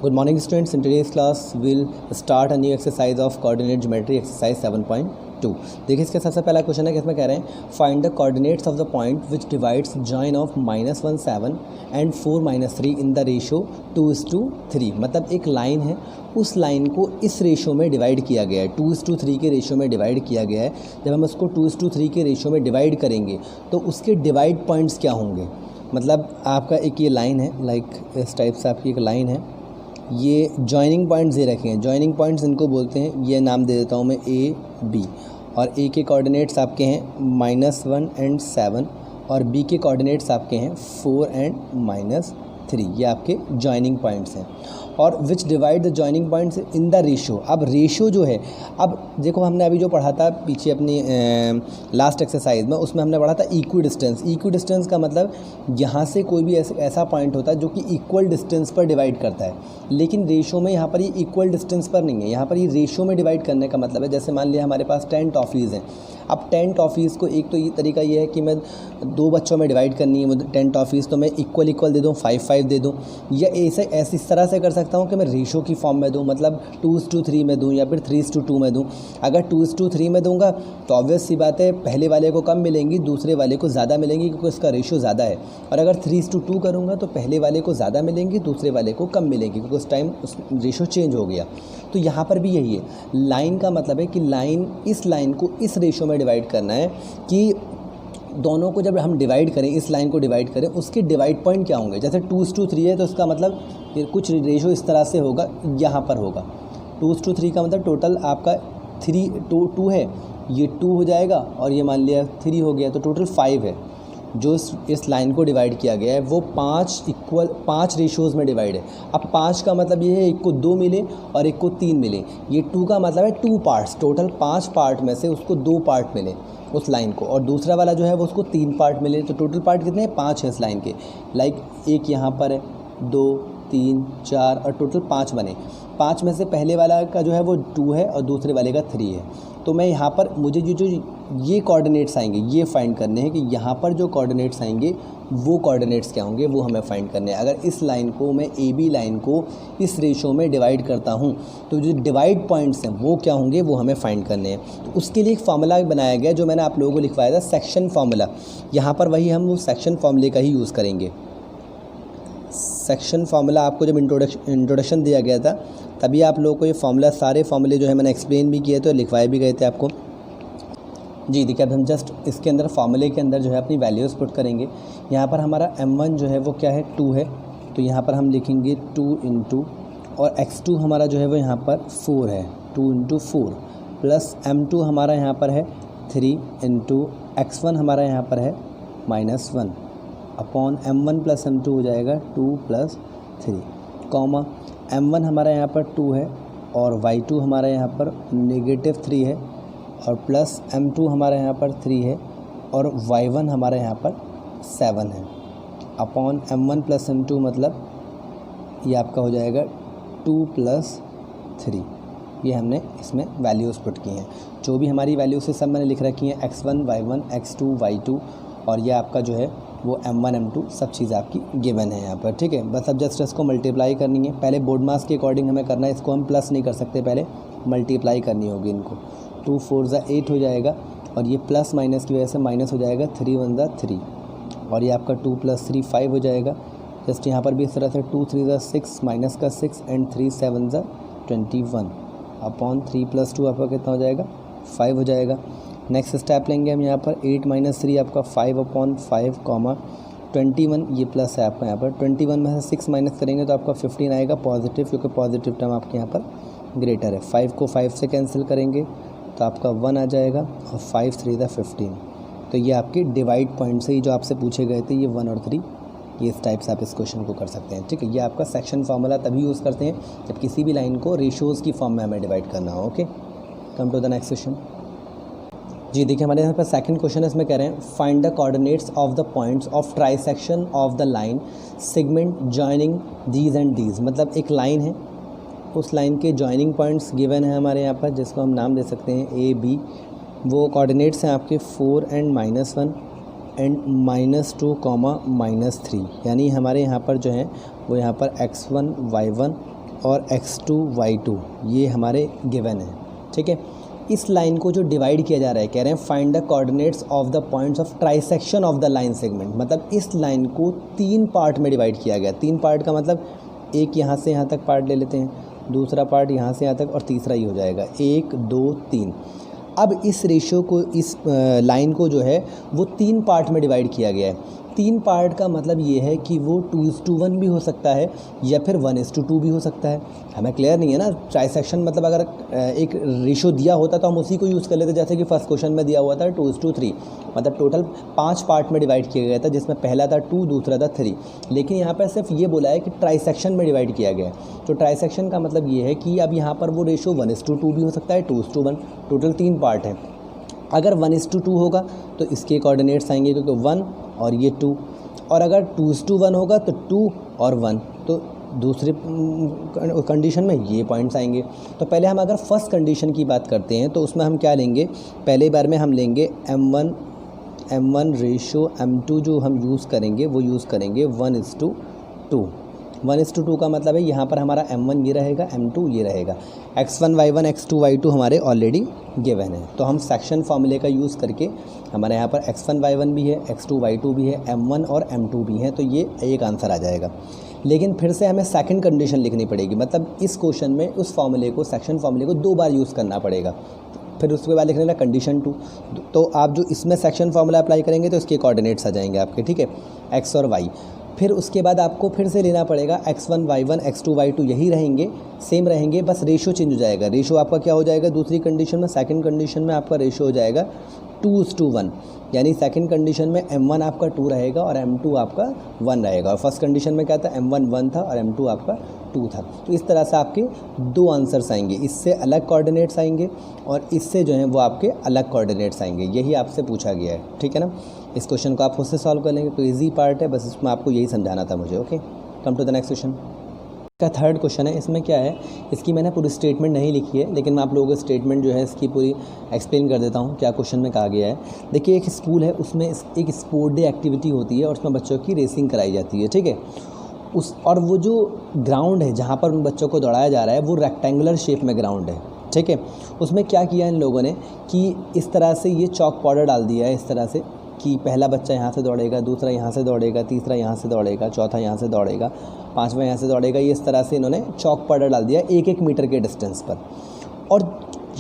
Good morning students, in today's class we'll start a new exercise of coordinate geometry exercise 7.2. देखिए इसके सबसे पहला question है कि इसमें कह रहे हैं find the coordinates of the point which divides join of -1 7 and 4 3 in the ratio 2:3। मतलब एक लाइन है, उस लाइन को इस रेशो में डिवाइड किया गया है, 2:3 के रेशो में डिवाइड किया गया है। जब हम उसको 2:3 के रेशो में डिवाइड करेंगे तो उसके डिवाइड पॉइंट्स क्या होंगे। मतलब आपका एक ये लाइन है, लाइक इस टाइप से आपकी एक लाइन है, ये जॉइनिंग पॉइंट्स दे रखे हैं। जॉइनिंग पॉइंट्स इनको बोलते हैं, ये नाम दे देता हूँ मैं ए बी, और ए के कोऑर्डिनेट्स आपके हैं -1 एंड 7 और बी के कोऑर्डिनेट्स आपके हैं 4 एंड -3। ये आपके जॉइनिंग पॉइंट्स हैं। और विच divide the joining points in the ratio. अब रेशो जो है, अब देखो हमने अभी जो पढ़ा था पीछे अपनी लास्ट एक्सरसाइज में, उसमें हमने पढ़ा था इक्वी डिस्टेंस। इक्वी डिस्टेंस का मतलब यहाँ से कोई भी ऐसा पॉइंट होता है जो कि इक्वल डिस्टेंस पर डिवाइड करता है, लेकिन रेशो में यहाँ पर ये इक्वल डिस्टेंस पर नहीं है। यहाँ पर ये रेशो में डिवाइड करने का मतलब है, जैसे मान लिया हमारे पास 10 टॉफ़ीज़ हैं। अब 10 टॉफ़ीज़ को एक तो ये तरीका ये है कि मैं 2 बच्चों में डिवाइड करनी है, मुझे 10 टॉफ़ीज़, तो मैं इक्वल दे दूँ, 5 दे दूँ, या ऐसे इस तरह से कर सकता हूँ कि मैं रेशो की फॉर्म में दूँ, मतलब 2:3 में दूँ या फिर 3:2 में दूँ। अगर 2:3 में दूँगा तो ऑब्वियस सी बात है पहले वाले को कम मिलेंगी, दूसरे वाले को ज़्यादा मिलेंगी, क्योंकि उसका रेशो ज़्यादा है। और अगर 3:2 करूँगा तो पहले वाले को ज़्यादा मिलेंगी, दूसरे वाले को कम मिलेंगी, क्योंकि उस टाइम उस रेशो चेंज हो गया। तो यहाँ पर भी यही है, लाइन का मतलब है कि लाइन, इस लाइन को इस रेशो में डिवाइड करना है कि दोनों को जब हम डिवाइड करें, इस लाइन को डिवाइड करें, उसके डिवाइड पॉइंट क्या होंगे। जैसे 2:3 है तो इसका मतलब कुछ रेशो इस तरह से होगा, यहाँ पर होगा 2:3 का मतलब टोटल आपका 2 है, ये 2 हो जाएगा और ये मान लिया 3 हो गया, तो टोटल 5 है। जो इस लाइन को डिवाइड किया गया है वो 5 रेशोज़ में डिवाइड है। अब 5 का मतलब ये है एक को 2 मिले और एक को 3 मिले। ये 2 का मतलब है 2 पार्ट्स, टोटल 5 पार्ट में से उसको 2 पार्ट मिले उस लाइन को, और दूसरा वाला जो है वो उसको 3 पार्ट मिले। तो टोटल पार्ट कितने हैं, 5 है इस लाइन के। लाइक एक यहाँ पर है, 2 3 4 और टोटल 5 बने। 5 में से पहले वाला का जो है वो 2 है और दूसरे वाले का 3 है। तो मैं यहाँ पर मुझे जो ये कोऑर्डिनेट्स आएंगे ये फाइंड करने हैं कि यहाँ पर जो कोऑर्डिनेट्स आएंगे वो कोऑर्डिनेट्स क्या होंगे, वो हमें फाइंड करने हैं। अगर इस लाइन को मैं ए बी लाइन को इस रेशो में डिवाइड करता हूँ तो जो डिवाइड पॉइंट्स हैं वो क्या होंगे, वो हमें फाइंड करने हैं। तो उसके लिए एक फार्मूला बनाया गया जो मैंने आप लोगों को लिखवाया था, सेक्शन फार्मूला। यहाँ पर वही हम वो सेक्शन फार्मूले का ही यूज़ करेंगे। सेक्शन फार्मूला आपको जब इंट्रोडक्शन दिया गया था तभी आप लोगों को ये फार्मूला, सारे फार्मूले जो है मैंने एक्सप्लेन भी किए थे और लिखवाए भी गए थे आपको। जी देखिए, अब हम जस्ट इसके अंदर फार्मूले के अंदर जो है अपनी वैल्यूज़ पुट करेंगे। यहाँ पर हमारा m1 जो है वो क्या है, 2 है, तो यहाँ पर हम लिखेंगे 2 × और x2 हमारा जो है वो यहाँ पर 4 है, 2 × 4 प्लस m2 हमारा यहाँ पर है 3 × x1 हमारा यहाँ पर है -1 अपॉन m1 + m2 हो जाएगा 2 + 3, कॉमा m1 हमारा यहाँ पर 2 है और y2 हमारा यहाँ पर -3 है और प्लस m2 हमारा यहाँ पर 3 है और y1 हमारा यहाँ पर 7 है अपॉन m1 + m2, मतलब ये आपका हो जाएगा 2 + 3। ये हमने इसमें वैल्यूज़ पुट की हैं, जो भी हमारी वैल्यूज़ से सब मैंने लिख रखी हैं, x1 y1 x2 y2, और ये आपका जो है वो m1 m2 सब चीज़ आपकी गिवन है यहाँ पर। ठीक है, बस अब जस्ट इसको मल्टीप्लाई करनी है। पहले बोर्ड मास के अकॉर्डिंग हमें करना है, इसको हम प्लस नहीं कर सकते, पहले मल्टीप्लाई करनी होगी इनको। 2 4 8 हो जाएगा और ये प्लस माइनस की वजह से माइनस हो जाएगा, 3 1 3, और ये आपका 2 + 3 5 हो जाएगा। जस्ट यहाँ पर भी इस तरह से 2 3 6 माइनस का 6 एंड 3 7 21 अपॉन 3 + 2 आपका कितना हो जाएगा, 5 हो जाएगा। नेक्स्ट स्टेप लेंगे हम यहाँ पर 8 - 3 आपका 5 अपॉन 5, कॉमा 21, ये प्लस है आपका यहाँ पर, 21 में से 6 माइनस करेंगे तो आपका 15 आएगा पॉजिटिव, क्योंकि पॉजिटिव टर्म आपके यहाँ पर ग्रेटर है। 5 को 5 से कैंसिल करेंगे तो आपका 1 आ जाएगा और 5 3 15। तो ये आपके डिवाइड पॉइंट से ही जो आपसे पूछे गए थे, ये 1 और 3, ये इस टाइप से आप इस क्वेश्चन को कर सकते हैं। ठीक है, ये आपका सेक्शन फार्मूला तभी यूज़ करते हैं जब किसी भी लाइन को रेशोज़ की फॉर्म में हमें डिवाइड करना हो। Okay, come to the next question. जी देखिए, हमारे यहाँ पर सेकंड क्वेश्चन है, इसमें कह रहे हैं find the coordinates of the points of trisection of the line segment joining these and these. मतलब एक लाइन है, उस लाइन के जॉइनिंग पॉइंट्स गिवन है हमारे यहाँ पर, जिसको हम नाम दे सकते हैं ए बी। वो कोऑर्डिनेट्स हैं आपके 4 एंड -1 एंड -2, -3, यानी हमारे यहाँ पर जो है वो यहाँ पर x1 y1 और x2y2 ये हमारे गिवन है, ठीक है। इस लाइन को जो डिवाइड किया जा रहा है, कह रहे हैं find the coordinates of the points of trisection of the line segment, मतलब इस लाइन को 3 पार्ट में डिवाइड किया गया। 3 पार्ट का मतलब एक यहाँ से यहाँ तक पार्ट ले लेते हैं, दूसरा पार्ट यहाँ से यहाँ तक, और तीसरा ही हो जाएगा 1 2 3। अब इस रेशियो को, इस लाइन को जो है वो 3 पार्ट में डिवाइड किया गया है। 3 पार्ट का मतलब ये है कि वो 2:1 भी हो सकता है या फिर 1:2 भी हो सकता है। हमें क्लियर नहीं है ना, ट्राइसेक्शन मतलब अगर एक रेशियो दिया होता तो हम उसी को यूज़ कर लेते, जैसे कि फर्स्ट क्वेश्चन में दिया हुआ था 2:3, मतलब टोटल 5 पार्ट में डिवाइड किया गया था, जिसमें पहला था 2, दूसरा था 3। लेकिन यहाँ पर सिर्फ ये बोला है कि ट्राइसेक्शन में डिवाइड किया गया है। तो ट्राइसेक्शन का मतलब ये है कि अब यहाँ पर वो रेशियो 1:2 भी हो सकता है, 2:1, टोटल 3 पार्ट हैं। अगर 1:2 होगा तो इसके कोऑर्डिनेट्स आएंगे, क्योंकि 1 और ये 2, और अगर 2:1 होगा तो 2 और 1, तो दूसरे कंडीशन में ये पॉइंट्स आएंगे। तो पहले हम अगर फर्स्ट कंडीशन की बात करते हैं तो उसमें हम क्या लेंगे, पहले बार में हम लेंगे m1 रेशो m2, जो हम यूज़ करेंगे वो यूज़ करेंगे 1:2। 1:2 का मतलब है यहाँ पर हमारा m1 ये रहेगा, m2 ये रहेगा। x1 y1 x2 y2 हमारे ऑलरेडी गिवन है, तो हम सेक्शन फॉर्मूले का यूज़ करके हमारे यहाँ पर x1 y1 भी है, x2 y2 भी है, m1 और m2 भी हैं, तो ये एक आंसर आ जाएगा। लेकिन फिर से हमें सेकंड कंडीशन लिखनी पड़ेगी, मतलब इस क्वेश्चन में उस फॉर्मूले को, सेक्शन फॉर्मूले को 2 बार यूज़ करना पड़ेगा। फिर उसके बाद लिखने लगा कंडीशन 2, तो आप जो इसमें सेक्शन फॉर्मूला अप्लाई करेंगे तो इसके कोऑर्डिनेट्स आ जाएंगे आपके, ठीक है, x और y। फिर उसके बाद आपको फिर से लेना पड़ेगा x1 y1 x2 y2 यही रहेंगे, सेम रहेंगे, बस रेशो चेंज हो जाएगा। रेशो आपका क्या हो जाएगा दूसरी कंडीशन में, सेकंड कंडीशन में आपका रेशो हो जाएगा 2:1, यानी सेकंड कंडीशन में m1 आपका 2 रहेगा और m2 आपका 1 रहेगा, और फर्स्ट कंडीशन में क्या था, m1 1 था और m2 आपका 2 था। तो इस तरह से आपके 2 आंसर्स आएंगे, इससे अलग कोऑर्डिनेट्स आएंगे और इससे जो हैं वो आपके अलग कोऑर्डिनेट्स आएंगे। यही आपसे पूछा गया है, ठीक है ना। इस क्वेश्चन को आप खुद से सॉल्व कर लेंगे, तो ईजी पार्ट है, बस इसमें आपको यही समझाना था मुझे। Okay, come to the next question. का थर्ड क्वेश्चन है, इसमें क्या है, इसकी मैंने पूरी स्टेटमेंट नहीं लिखी है, लेकिन मैं आप लोगों को स्टेटमेंट जो है इसकी पूरी एक्सप्लेन कर देता हूँ क्या क्वेश्चन में कहा गया है। देखिए, एक स्कूल है, उसमें एक स्पोर्ट डे एक्टिविटी होती है और उसमें बच्चों की रेसिंग कराई जाती है, ठीक है। और वो जो ग्राउंड है जहाँ पर उन बच्चों को दौड़ाया जा रहा है वो रेक्टेंगुलर शेप में ग्राउंड है, ठीक है। उसमें क्या किया इन लोगों ने कि इस तरह से ये चॉक पाउडर डाल दिया है, इस तरह से कि पहला बच्चा यहाँ से दौड़ेगा, दूसरा यहाँ से दौड़ेगा, तीसरा यहाँ से दौड़ेगा, चौथा यहाँ से दौड़ेगा, पांचवा यहाँ से दौड़ेगा। ये इस तरह से इन्होंने चॉक पाउडर डाल दिया 1-1 मीटर के डिस्टेंस पर, और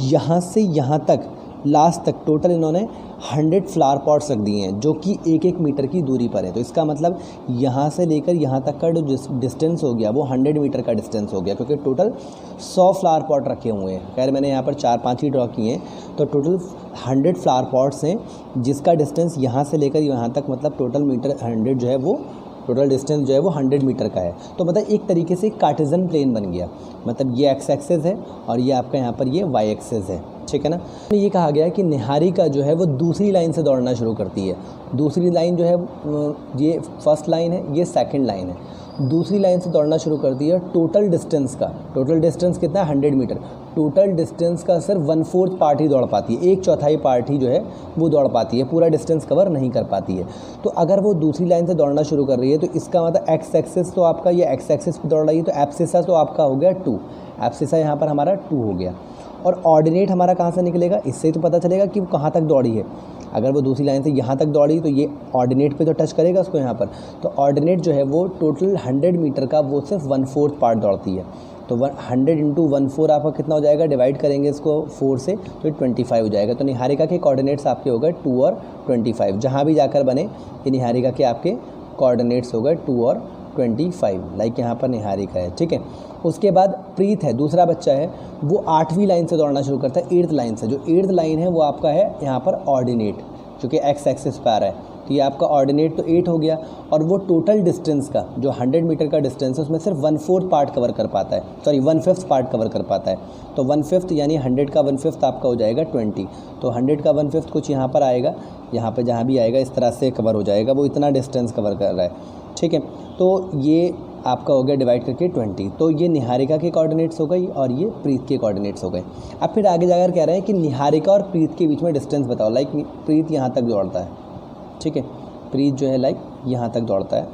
यहाँ से यहाँ तक लास्ट तक टोटल इन्होंने 100 फ्लावर पॉट्स रख दिए हैं जो कि 1-1 मीटर की दूरी पर है। तो इसका मतलब यहाँ से लेकर यहाँ तक का जो डिस्टेंस हो गया वो 100 मीटर का डिस्टेंस हो गया, क्योंकि टोटल 100 फ्लावर पॉट रखे हुए हैं। खैर मैंने यहाँ पर 4-5 ही ड्रॉ किए हैं, तो टोटल 100 फ्लावर पॉट्स हैं जिसका डिस्टेंस यहाँ से लेकर यहाँ तक, मतलब टोटल मीटर 100 जो है वो टोटल डिस्टेंस जो है वो 100 मीटर का है। तो मतलब एक तरीके से कार्टेशियन प्लेन बन गया, मतलब ये एक्स एक्सिस है और ये आपका यहाँ पर ये वाई एक्सिस है, ठीक है ना। ये कहा गया है कि निहारिका जो है वो दूसरी लाइन से दौड़ना शुरू करती है। दूसरी लाइन जो है ये फर्स्ट लाइन है, ये सेकंड लाइन है, दूसरी लाइन से दौड़ना शुरू करती है। टोटल डिस्टेंस कितना है, 100 मीटर। टोटल डिस्टेंस का सिर्फ 1/4 पार्ट ही दौड़ पाती है, 1/4 पार्ट ही जो है वो दौड़ पाती है, पूरा डिस्टेंस कवर नहीं कर पाती है। तो अगर वो दूसरी लाइन से दौड़ना शुरू कर रही है तो इसका मतलब एक्स एक्सिस तो आपका ये एक्स एक्सिस पे दौड़ रही है, तो एब्सिसा तो आपका हो गया 2, एब्सिसा यहाँ पर हमारा 2 हो गया। और ऑर्डिनेट हमारा कहाँ से निकलेगा, इससे तो पता चलेगा कि वो कहाँ तक दौड़ी है। अगर वो दूसरी लाइन से यहाँ तक दौड़ी तो ये ऑर्डिनेट पे तो टच करेगा उसको यहाँ पर, तो ऑर्डिनेट जो है वो टोटल 100 मीटर का वो सिर्फ 1/4 पार्ट दौड़ती है। तो 100 × 1/4 आपका कितना हो जाएगा, डिवाइड करेंगे इसको 4 से तो 25 हो जाएगा। तो निहारिका के कोऑर्डिनेट्स आपके हो गए 2 और 25, जहाँ भी जाकर बने ये निहारिका के आपके कोऑर्डिनेट्स हो गए 2 और 25, लाइक यहाँ पर निहारिका है, ठीक है। उसके बाद प्रीत है, दूसरा बच्चा है, वो 8वीं लाइन से दौड़ना शुरू करता है, 8th लाइन से। जो 8th लाइन है वो आपका है यहाँ पर ऑर्डिनेट, क्योंकि एक्स एक्सिस पे आ रहा है, तो ये आपका ऑर्डिनेट तो 8 हो गया। और वो टोटल डिस्टेंस का जो 100 मीटर का डिस्टेंस है उसमें सिर्फ 1/4 पार्ट कवर कर पाता है, सॉरी 1/5 पार्ट कवर कर पाता है। तो 1/5 यानी 100 का 1/5 आपका हो जाएगा 20। तो 100 का 1/5 कुछ यहाँ पर आएगा, यहाँ पर जहाँ भी आएगा इस तरह से कवर हो जाएगा, वो इतना डिस्टेंस कवर कर रहा है, ठीक है। तो ये आपका हो गया डिवाइड करके 20। तो ये निहारिका के कोऑर्डिनेट्स हो गई और ये प्रीत के कोऑर्डिनेट्स हो गए। अब फिर आगे जाकर कह रहे हैं कि निहारिका और प्रीत के बीच में डिस्टेंस बताओ। लाइक प्रीत यहाँ तक दौड़ता है, ठीक है, प्रीत जो है लाइक यहाँ तक दौड़ता है,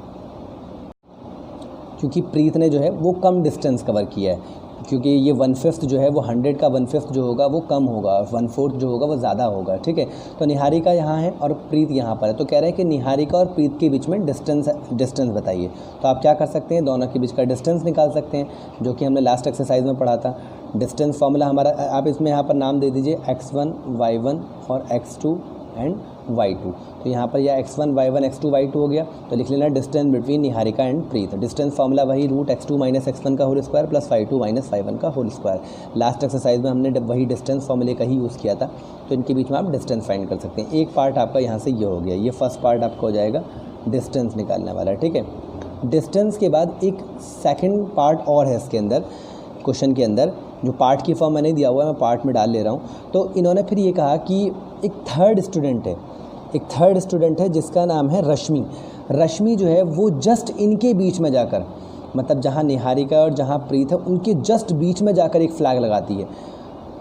क्योंकि प्रीत ने जो है वो कम डिस्टेंस कवर किया है, क्योंकि ये 1/5 जो है वो 100 का 1/5 जो होगा वो कम होगा, 1/4 जो होगा वो ज़्यादा होगा, ठीक है। तो निहारिका यहाँ है और प्रीत यहाँ पर है, तो कह रहे हैं कि निहारिका और प्रीत के बीच में डिस्टेंस बताइए। तो आप क्या कर सकते हैं, दोनों के बीच का डिस्टेंस निकाल सकते हैं, जो कि हमने लास्ट एक्सरसाइज में पढ़ा था। डिस्टेंस फार्मूला हमारा, आप इसमें यहाँ पर नाम दे दीजिए x1 y1 और x2 एंड y2। तो यहाँ पर यह x1 y1 x2 y2 हो गया, तो लिख लेना distance between Niharika and Preet. Distance formula वही √x2 - x1 का whole square plus y2 - y1 का होल स्क्वायर। लास्ट एक्सरसाइज में हमने वही डिस्टेंस फार्मूले का ही यूज़ किया था, तो इनके बीच में आप डिस्टेंस फाइंड कर सकते हैं। एक पार्ट आपका यहाँ से ये हो गया, ये फर्स्ट पार्ट आपका हो जाएगा डिस्टेंस निकालने वाला, ठीक है। डिस्टेंस के बाद एक सेकेंड पार्ट और है इसके अंदर, क्वेश्चन के अंदर, जो पार्ट की फॉर्म मैंने दिया हुआ है मैं पार्ट में डाल ले रहा हूँ। तो इन्होंने फिर ये कहा कि एक थर्ड स्टूडेंट है जिसका नाम है रश्मि। रश्मि जो है वो जस्ट इनके बीच में जाकर, मतलब जहाँ निहारिका और जहाँ प्रीत है उनके जस्ट बीच में जाकर एक फ्लैग लगाती है।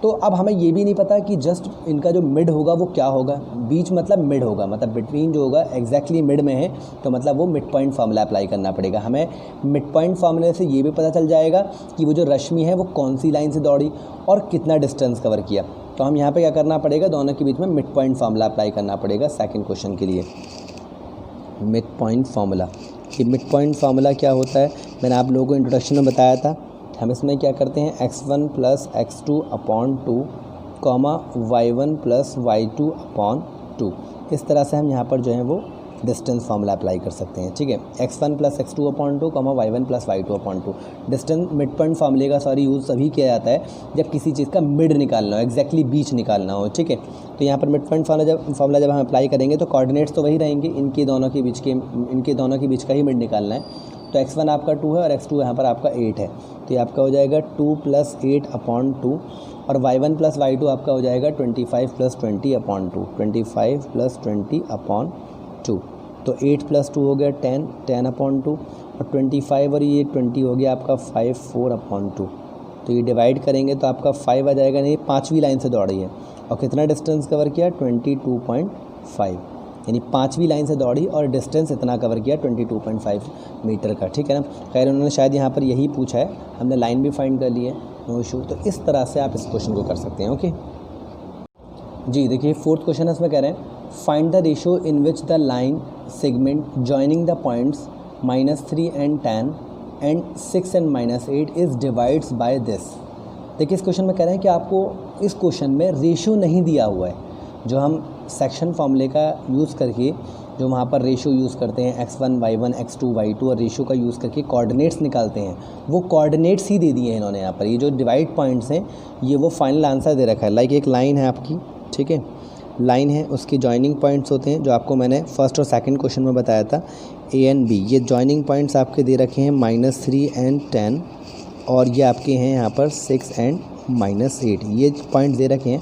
तो अब हमें ये भी नहीं पता कि जस्ट इनका जो मिड होगा वो क्या होगा, बीच मतलब मिड होगा, मतलब बिटवीन जो होगा एग्जैक्टली मिड में है, तो मतलब वो मिड पॉइंट फार्मूला अप्लाई करना पड़ेगा। हमें मिड पॉइंट फार्मूले से ये भी पता चल जाएगा कि वो जो रश्मि है वो कौन सी लाइन से दौड़ी और कितना डिस्टेंस कवर किया। तो हम यहाँ पे क्या करना पड़ेगा, दोनों के बीच में मिड पॉइंट फार्मूला अप्लाई करना पड़ेगा सेकंड क्वेश्चन के लिए। मिड पॉइंट फार्मूला, ये मिड पॉइंट फार्मूला क्या होता है मैंने आप लोगों को इंट्रोडक्शन में बताया था। हम इसमें क्या करते हैं, x1 + x2 upon 2 comma y1 + y2 upon 2, इस तरह से हम यहाँ पर जो है वो डिस्टेंस फार्मूला अप्लाई कर सकते हैं, ठीक है। x1 + x2 upon 2 comma y1 + y2 upon 2। Distance mid point फार्मूले का यूज़ सभी किया जाता है जब किसी चीज़ का मिड निकालना हो, एग्जैक्टली बीच निकालना हो, ठीक है। तो यहाँ पर मिड पॉइंट फार्मूला जब हम अप्लाई करेंगे तो कोऑर्डिनेट्स तो वही रहेंगे, इनके दोनों के बीच का ही मिड निकालना है। तो x1 आपका 2 है और x2 यहाँ पर आपका 8 है, तो ये आपका हो जाएगा 2 + 8 अपॉन 2, और y1 + y2 आपका हो जाएगा 25 + 20 अपॉन 2, 25 + 20 अपॉन 2। तो 8 + 2 हो गया 10 अपॉन 2, और 25 और ये 20 हो गया आपका 4 अपॉन 2। तो ये डिवाइड करेंगे तो आपका 5 आ जाएगा, नहीं 5वीं लाइन से दौड़ी है और कितना डिस्टेंस कवर किया 22.5, यानी 5वीं लाइन से दौड़ी और डिस्टेंस इतना कवर किया 22.5 मीटर का, ठीक है ना। खैर उन्होंने शायद यहाँ पर यही पूछा है, हमने लाइन भी फाइंड कर ली है, नो इशू। तो इस तरह से आप इस क्वेश्चन को कर सकते हैं, ओके जी। देखिए फोर्थ क्वेश्चन है, इसमें कह रहे हैं find the ratio in which the line segment joining the points -3 and 10 and 6 and -8 is divides by this. देखिए इस क्वेश्चन में कह रहे हैं कि आपको इस क्वेश्चन में रेशियो नहीं दिया हुआ है, जो हम सेक्शन फार्मूले का यूज़ करके जो वहाँ पर रेशियो यूज़ करते हैं x1 y1 x2 y2 और रेशियो का यूज़ करके कोऑर्डिनेट्स निकालते हैं, वो कोऑर्डिनेट्स ही दे दिए हैं इन्होंने यहाँ पर। ये जो डिवाइड पॉइंट्स हैं ये वो फाइनल आंसर दे रखा है। लाइक एक लाइन है आपकी, ठीक है, लाइन है, उसके जॉइनिंग पॉइंट्स होते हैं जो आपको मैंने फर्स्ट और सेकंड क्वेश्चन में बताया था, A एंड B। ये जॉइनिंग पॉइंट्स आपके दे रखे हैं -3 and 10, और ये आपके हैं यहाँ पर 6 and -8, ये पॉइंट दे रखे हैं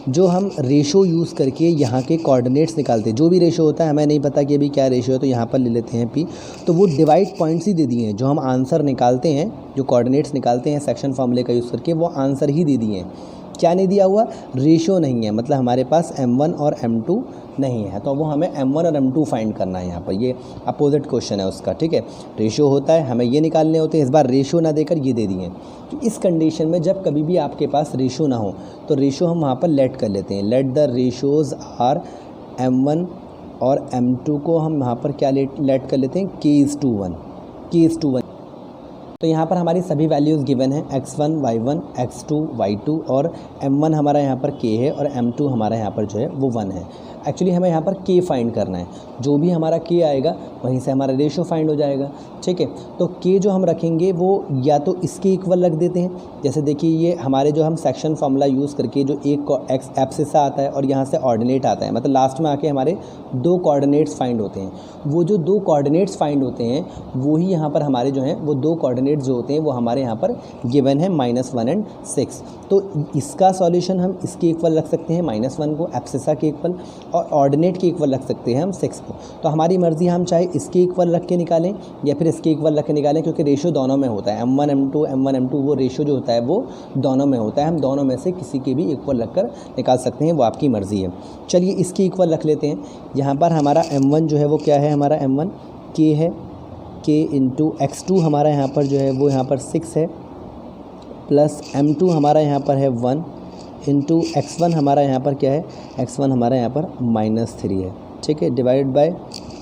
जो हम रेशो यूज़ करके यहाँ के कोऑर्डिनेट्स निकालते हैं। जो भी रेशो होता है, हमें नहीं पता कि अभी क्या रेशो है, तो यहाँ पर ले लेते हैं P। तो वो डिवाइड पॉइंट्स ही दे दिए हैं, जो हम आंसर निकालते हैं, जो कोऑर्डिनेट्स निकालते हैं सेक्शन फार्मूले का यूज़ करके, वो आंसर ही दे दिए हैं। क्या नहीं दिया हुआ, रेशियो नहीं है, मतलब हमारे पास m1 और m2 नहीं है, तो वो हमें m1 और m2 फाइंड करना है। यहाँ पर ये अपोजिट क्वेश्चन है उसका, ठीक है। रेशियो होता है, हमें ये निकालने होते हैं, इस बार रेशियो ना देकर ये दे दिए हैं। तो इस कंडीशन में जब कभी भी आपके पास रेशियो ना हो तो रेशियो हम वहाँ पर लेट कर लेते हैं। Let the ratios are m1 और m2 को हम वहाँ पर क्या लेट कर लेते हैं, k:1। तो यहाँ पर हमारी सभी वैल्यूज़ गिवन हैं, x1 y1 x2 y2, और m1 हमारा यहाँ पर k है और m2 हमारा यहाँ पर जो है वो 1 है। एक्चुअली हमें यहाँ पर k फाइंड करना है, जो भी हमारा k आएगा वहीं से हमारा रेशियो फाइंड हो जाएगा, ठीक है। तो k जो हम रखेंगे वो या तो इसके इक्वल रख देते हैं, जैसे देखिए ये हमारे जो हम सेक्शन फार्मूला यूज़ करके जो एक एक्स एब्सिस आता है और यहाँ से ऑर्डिनेट आता है, मतलब लास्ट में आके हमारे 2 कोऑर्डिनेट्स फाइंड होते हैं। वो जो 2 कोऑर्डिनेट्स फाइंड होते हैं वो ही यहाँ पर हमारे जो हैं वो 2 कोऑर्डिनेट्स जो होते हैं वो हमारे यहाँ पर गिवन है -1 and 6। तो इसका सॉल्यूशन हम इसके इक्वल रख सकते हैं -1 को, एब्सिसा के इक्वल, और ऑर्डिनेट के इक्वल रख सकते हैं हम 6 को। तो हमारी मर्ज़ी, हम चाहे इसके इक्वल रख के निकालें या फिर इसके इक्वल रख के निकालें, क्योंकि रेशियो दोनों में होता है। m1 m2 वो रेशियो जो होता है वो दोनों में होता है। हम दोनों में से किसी के भी इक्वल रख कर निकाल सकते हैं, वो आपकी मर्ज़ी है। चलिए इसके इक्वल रख लेते हैं। यहाँ पर हमारा m1 जो है वो क्या है, हमारा m1 k है, के इंटू x2 हमारा यहाँ पर जो है वो यहाँ पर 6 है, प्लस m2 हमारा यहाँ पर है 1 इंटू x1 हमारा यहाँ पर क्या है, x1 हमारा यहाँ पर -3 है, ठीक है, डिवाइडेड बाय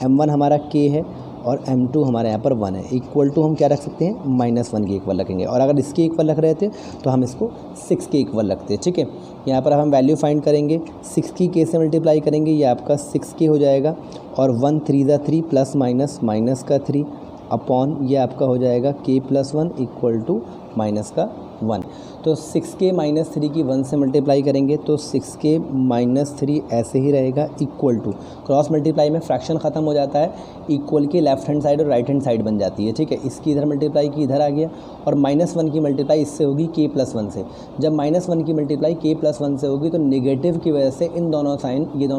m1 हमारा k है और m2 हमारे यहाँ पर 1 है, इक्वल टू हम क्या रख सकते हैं, -1 के इक्वल रखेंगे। और अगर इसके इक्वल रख रहे थे तो हम इसको 6 के इक्वल रखते हैं, ठीक है। यहाँ पर हम वैल्यू फाइंड करेंगे, 6 की k से मल्टीप्लाई करेंगे, ये आपका 6k हो जाएगा और 1 3 ज़ा 3 प्लस माइनस का 3 अपॉन ये आपका हो जाएगा k + 1 इक्वल टू -1। तो 6k - 3 की 1 से मल्टीप्लाई करेंगे तो 6k - 3 ऐसे ही रहेगा, इक्वल टू क्रॉस मल्टीप्लाई में फ्रैक्शन ख़त्म हो जाता है, इक्वल की लेफ्ट हैंड साइड और राइट हैंड साइड बन जाती है, ठीक है। इसकी इधर मल्टीप्लाई की इधर आ गया और -1 की मल्टीप्लाई इससे होगी k + 1 से। जब -1 की मल्टीप्लाई k + 1 से होगी तो नेगेटिव की वजह से ये दोनों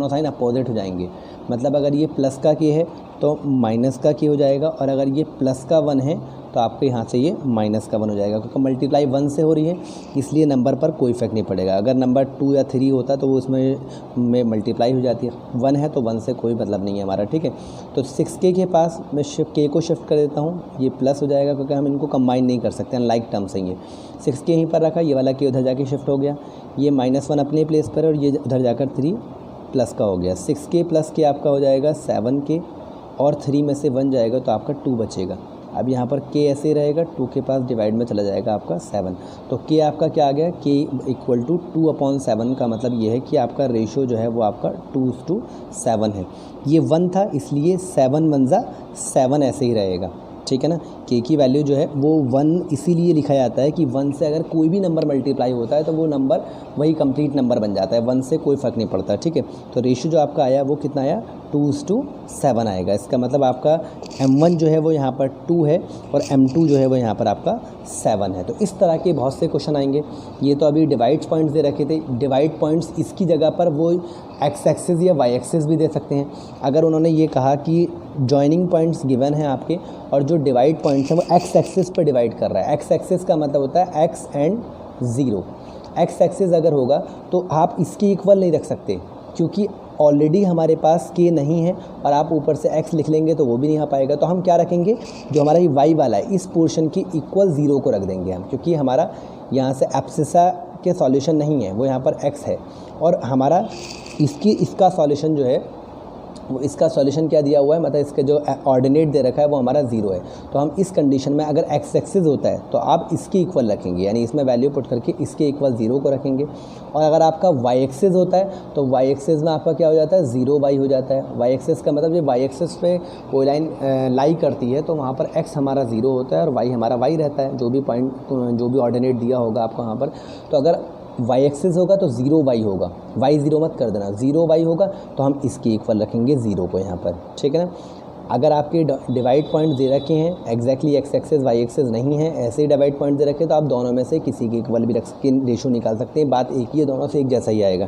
साइन अपोजिट हो जाएंगे। मतलब अगर ये प्लस का k है तो माइनस का k हो जाएगा, और अगर ये प्लस का 1 है तो आपके यहाँ से ये -1 हो जाएगा, क्योंकि मल्टीप्लाई 1 से हो रही है इसलिए नंबर पर कोई इफेक्ट नहीं पड़ेगा। अगर नंबर 2 या 3 होता तो वो उसमें मल्टीप्लाई हो जाती है, 1 है तो 1 से कोई मतलब नहीं है हमारा, ठीक है। तो 6k के पास मैं k को शिफ्ट कर देता हूँ, ये प्लस हो जाएगा क्योंकि हम इनको कंबाइन नहीं कर सकते, अनलाइक टर्म्स हैं ये। 6k यहीं पर रखा, ये वाला k उधर जाके शिफ्ट हो गया, ये -1 अपने प्लेस पर है और ये उधर जाकर 3 प्लस का हो गया। 6k + k आपका हो जाएगा 7k और 3 में से 1 जाएगा तो आपका 2 बचेगा। अब यहाँ पर k ऐसे ही रहेगा, 2 के पास डिवाइड में चला जाएगा आपका 7। तो k आपका क्या आ गया, k = 2/7 का मतलब ये है कि आपका रेशो जो है वो आपका 2:7 है। ये 1 था इसलिए 7 1 ज़ा 7 ऐसे ही रहेगा, ठीक है ना। k की वैल्यू जो है वो 1 इसीलिए लिखा जाता है कि 1 से अगर कोई भी नंबर मल्टीप्लाई होता है तो वो नंबर वही कंप्लीट नंबर बन जाता है, 1 से कोई फ़र्क नहीं पड़ता, ठीक है। तो रेशियो जो आपका आया वो कितना आया, 2:7 आएगा। इसका मतलब आपका m1 जो है वो यहाँ पर 2 है और m2 जो है वो यहाँ पर आपका 7 है। तो इस तरह के बहुत से क्वेश्चन आएंगे। ये तो अभी डिवाइड पॉइंट्स दे रखे थे, डिवाइड पॉइंट्स इसकी जगह पर वो x एक्सिस या y एक्सिस भी दे सकते हैं। अगर उन्होंने ये कहा कि जॉइनिंग पॉइंट्स गिवन है आपके और जो डिवाइड पॉइंट्स हैं वो x एक्सिस पर डिवाइड कर रहा है। x एक्सिस का मतलब होता है x एंड 0। x एक्सिस अगर होगा तो आप इसके इक्वल नहीं रख सकते, क्योंकि ऑलरेडी हमारे पास k नहीं है और आप ऊपर से x लिख लेंगे तो वो भी नहीं आ पाएगा। तो हम क्या रखेंगे, जो हमारा ये y वाला है इस पोर्शन की इक्वल 0 को रख देंगे हम, क्योंकि हमारा यहाँ से एब्सिसा के सॉल्यूशन नहीं है, वो यहाँ पर x है और हमारा इसका सॉल्यूशन जो है वो इसका सॉल्यूशन क्या दिया हुआ है, मतलब इसका जो ऑर्डिनेट दे रखा है वो हमारा 0 है। तो हम इस कंडीशन में अगर x एक्सिस होता है तो आप इसके इक्वल रखेंगे, यानी इसमें वैल्यू पुट करके इसके इक्वल 0 को रखेंगे। और अगर आपका y एक्सिस होता है तो y एक्सिस में आपका क्या हो जाता है, 0y हो जाता है। y एक्सिस का मतलब ये y एक्सिस पे कोई लाइन लाई करती है तो वहाँ पर x हमारा 0 होता है और y हमारा y रहता है, जो भी पॉइंट जो भी ऑर्डिनेट दिया होगा आपको वहाँ पर। तो अगर y एक्सिस होगा तो 0y होगा, y 0 मत कर देना, 0y होगा तो हम इसके इक्वल रखेंगे 0 को यहाँ पर, ठीक है ना। अगर आपके डिवाइड पॉइंट दे रखे हैं exactly x axis y axis नहीं है, ऐसे ही डिवाइड पॉइंट दे रखे तो आप दोनों में से किसी के इक्वल भी रख के रेशो निकाल सकते हैं, बात एक ही है, दोनों से एक जैसा ही आएगा।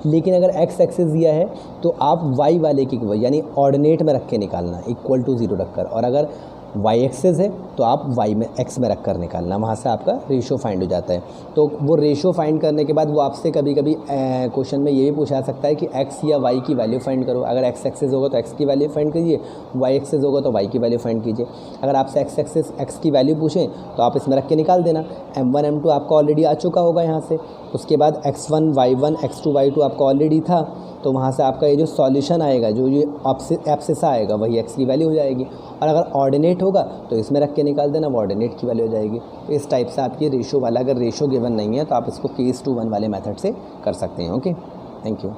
लेकिन अगर x एक्सिस दिया है तो आप y वाले के इक्वल यानी ऑर्डिनेट में रख के निकालना, इक्वल टू 0 रखकर। और अगर y एक्सिस है तो आप y में x में रख कर निकालना, वहाँ से आपका रेशो फाइंड हो जाता है। तो वो रेशो फाइंड करने के बाद वो आपसे कभी कभी क्वेश्चन में ये भी पूछा सकता है कि x या y की वैल्यू फाइंड करो। अगर x एक्सिस होगा तो x की वैल्यू फाइंड कीजिए, y एक्सिस होगा तो y की वैल्यू फाइंड कीजिए। अगर आपसे x एक्सिस x की वैल्यू पूछें तो आप इसमें रख के निकाल देना। m1 m2 आपका ऑलरेडी आ चुका होगा यहाँ से, उसके बाद x1 y1 x2 y2 आपका ऑलरेडी था, तो वहाँ से आपका ये जो सॉल्यूशन आएगा, जो ये एब्सिसा आएगा वही x की वैल्यू हो जाएगी। और अगर ऑर्डिनेट होगा तो इसमें रख के निकाल देना, वो ऑर्डिनेट की वैल्यू हो जाएगी। इस टाइप से आपकी रेशो वाला, अगर रेशो गिवन नहीं है तो आप इसको केस टू 1 वाले मेथड से कर सकते हैं। Okay, thank you.